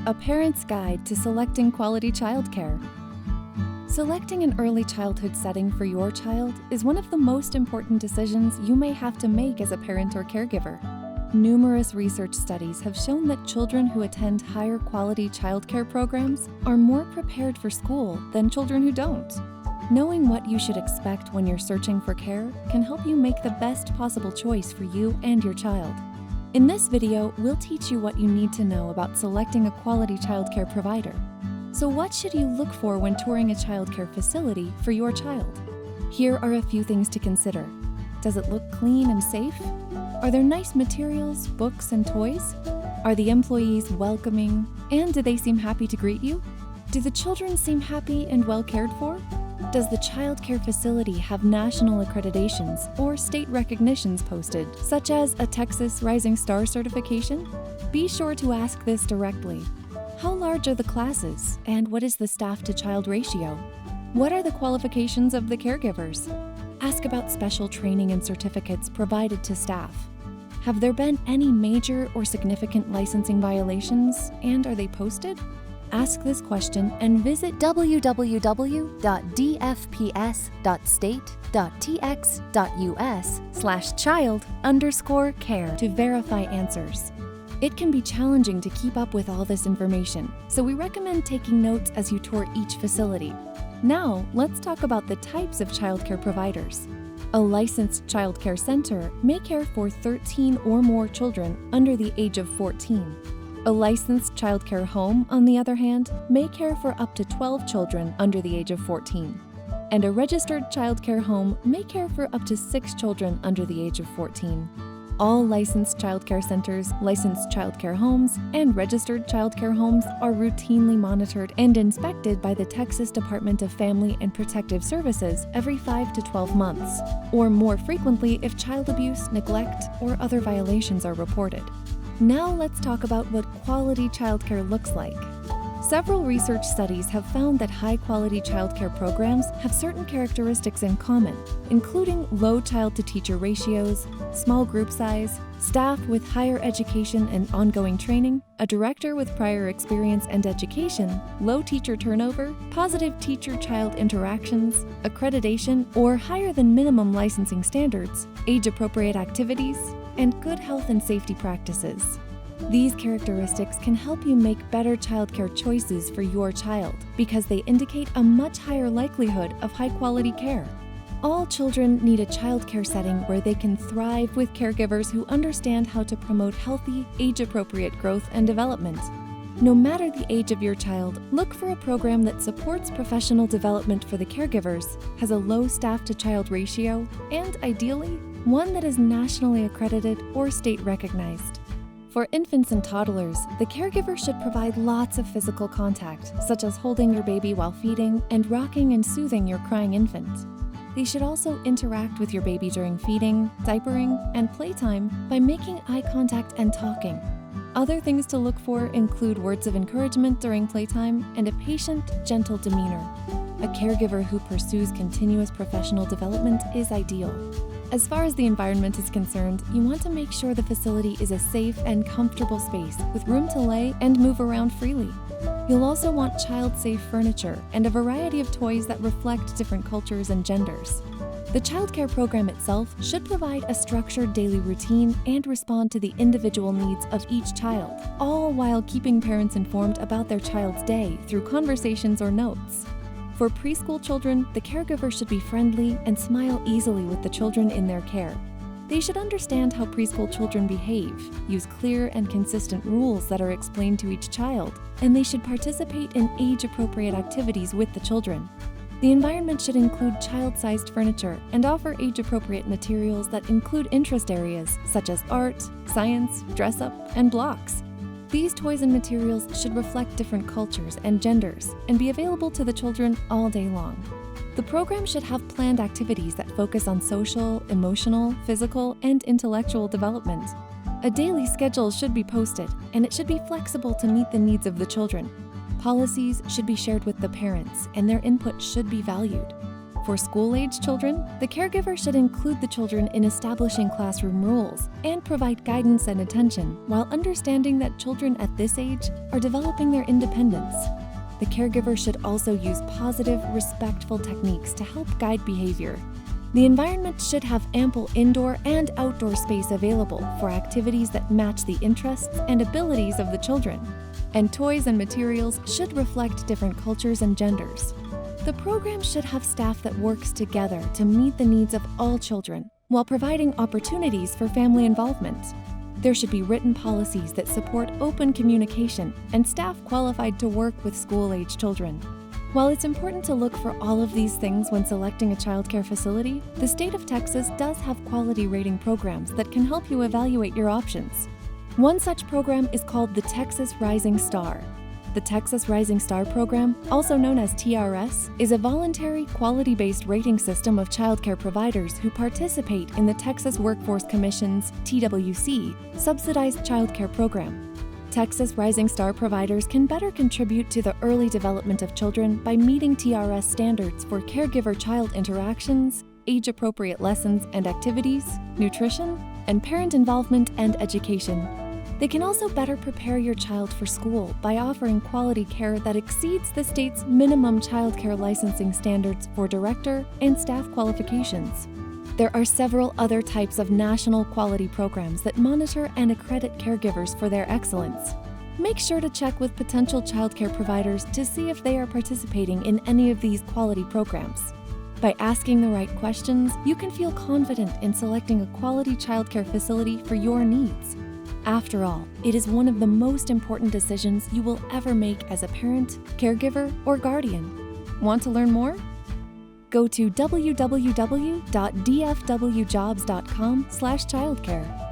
A Parent's Guide to Selecting Quality Childcare. Selecting an early childhood setting for your child is one of the most important decisions you may have to make as a parent or caregiver. Numerous research studies have shown that children who attend higher quality childcare programs are more prepared for school than children who don't. Knowing what you should expect when you're searching for care can help you make the best possible choice for you and your child. In this video, we'll teach you what you need to know about selecting a quality childcare provider. So what should you look for when touring a childcare facility for your child? Here are a few things to consider. Does it look clean and safe? Are there nice materials, books, and toys? Are the employees welcoming? And do they seem happy to greet you? Do the children seem happy and well cared for? Does the childcare facility have national accreditations or state recognitions posted, such as a Texas Rising Star certification? Be sure to ask this directly. How large are the classes, and what is the staff-to-child ratio? What are the qualifications of the caregivers? Ask about special training and certificates provided to staff. Have there been any major or significant licensing violations, and are they posted? Ask this question and visit www.dfps.state.tx.us/child_care to verify answers. It can be challenging to keep up with all this information, so we recommend taking notes as you tour each facility. Now, let's talk about the types of childcare providers. A licensed childcare center may care for 13 or more children under the age of 14. A licensed childcare home, on the other hand, may care for up to 12 children under the age of 14. And a registered childcare home may care for up to 6 children under the age of 14. All licensed childcare centers, licensed childcare homes, and registered childcare homes are routinely monitored and inspected by the Texas Department of Family and Protective Services every 5 to 12 months, or more frequently if child abuse, neglect, or other violations are reported. Now let's talk about what quality childcare looks like. Several research studies have found that high-quality childcare programs have certain characteristics in common, including low child-to-teacher ratios, small group size, staff with higher education and ongoing training, a director with prior experience and education, low teacher turnover, positive teacher-child interactions, accreditation or higher than minimum licensing standards, age-appropriate activities, and good health and safety practices. These characteristics can help you make better childcare choices for your child because they indicate a much higher likelihood of high-quality care. All children need a childcare setting where they can thrive with caregivers who understand how to promote healthy, age-appropriate growth and development. No matter the age of your child, look for a program that supports professional development for the caregivers, has a low staff-to-child ratio, and ideally, one that is nationally accredited or state recognized. For infants and toddlers, the caregiver should provide lots of physical contact, such as holding your baby while feeding and rocking and soothing your crying infant. They should also interact with your baby during feeding, diapering, and playtime by making eye contact and talking. Other things to look for include words of encouragement during playtime and a patient, gentle demeanor. A caregiver who pursues continuous professional development is ideal. As far as the environment is concerned, you want to make sure the facility is a safe and comfortable space with room to lay and move around freely. You'll also want child-safe furniture and a variety of toys that reflect different cultures and genders. The childcare program itself should provide a structured daily routine and respond to the individual needs of each child, all while keeping parents informed about their child's day through conversations or notes. For preschool children, the caregiver should be friendly and smile easily with the children in their care. They should understand how preschool children behave, use clear and consistent rules that are explained to each child, and they should participate in age-appropriate activities with the children. The environment should include child-sized furniture and offer age-appropriate materials that include interest areas such as art, science, dress-up, and blocks. These toys and materials should reflect different cultures and genders and be available to the children all day long. The program should have planned activities that focus on social, emotional, physical, and intellectual development. A daily schedule should be posted, and it should be flexible to meet the needs of the children. Policies should be shared with the parents, and their input should be valued. For school-age children, the caregiver should include the children in establishing classroom rules and provide guidance and attention while understanding that children at this age are developing their independence. The caregiver should also use positive, respectful techniques to help guide behavior. The environment should have ample indoor and outdoor space available for activities that match the interests and abilities of the children. And toys and materials should reflect different cultures and genders. The program should have staff that works together to meet the needs of all children while providing opportunities for family involvement. There should be written policies that support open communication and staff qualified to work with school-age children. While it's important to look for all of these things when selecting a childcare facility, the state of Texas does have quality rating programs that can help you evaluate your options. One such program is called the Texas Rising Star. The Texas Rising Star program, also known as TRS, is a voluntary, quality-based rating system of childcare providers who participate in the Texas Workforce Commission's TWC subsidized childcare program. Texas Rising Star providers can better contribute to the early development of children by meeting TRS standards for caregiver-child interactions, age-appropriate lessons and activities, nutrition, and parent involvement and education. They can also better prepare your child for school by offering quality care that exceeds the state's minimum childcare licensing standards for director and staff qualifications. There are several other types of national quality programs that monitor and accredit caregivers for their excellence. Make sure to check with potential childcare providers to see if they are participating in any of these quality programs. By asking the right questions, you can feel confident in selecting a quality childcare facility for your needs. After all, it is one of the most important decisions you will ever make as a parent, caregiver, or guardian. Want to learn more? Go to www.dfwjobs.com/childcare.